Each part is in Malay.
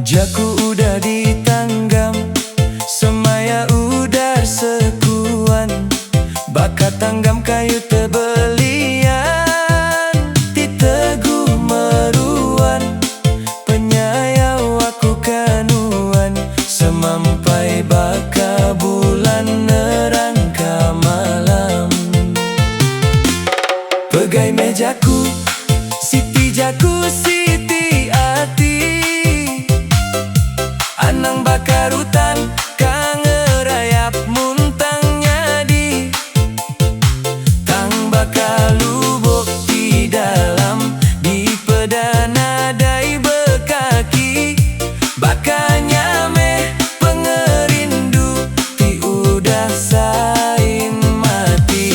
Jaku udah ditanggam, semaya udar sekuan, bakat tanggam kayu tebelian, titeguh meruan, penyayau aku kanuan, semampai baka bulan nerangka malam. Pegai mejaku, Siti jaku, Siti ati, anang bakar hutan, kang ngerayap muntang nyadi, tang bakal lubuk di dalam, di pedana dai bekaki, bakanya meh pengerindu, ti udah sain mati.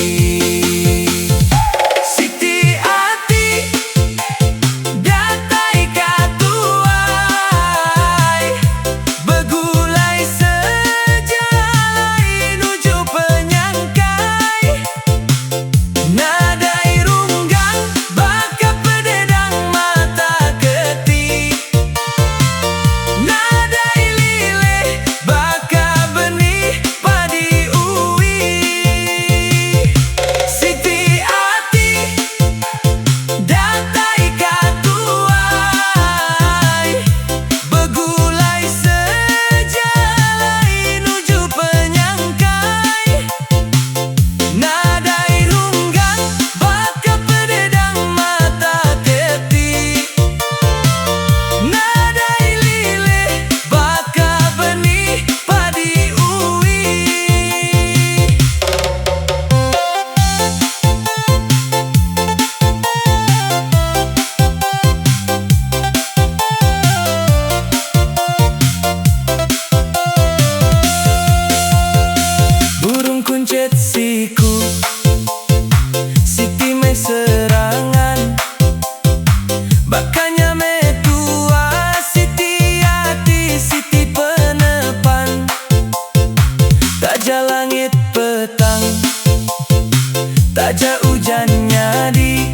Siti ati, datai katuai, begulai sejalai nuju penyangkai, nadai runggang baka pededang mata ketik, nadai lilih baka benih padi uwi. Siti ati, datai katuai, begulai sejalai nuju penyangkai, nadai runggang baka pededang mata ketik, nadai lilih baka benih padi uwi. Burung kuncit siku, Siti meh serangan, bakanya meh tua, Siti ati, Siti penepan, taja langit petang, taja hujan nyadi,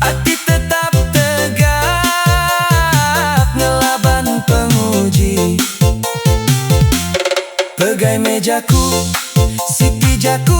ati tetap tegap ngelaban penguji. Pegai mejaku, Siti jaku,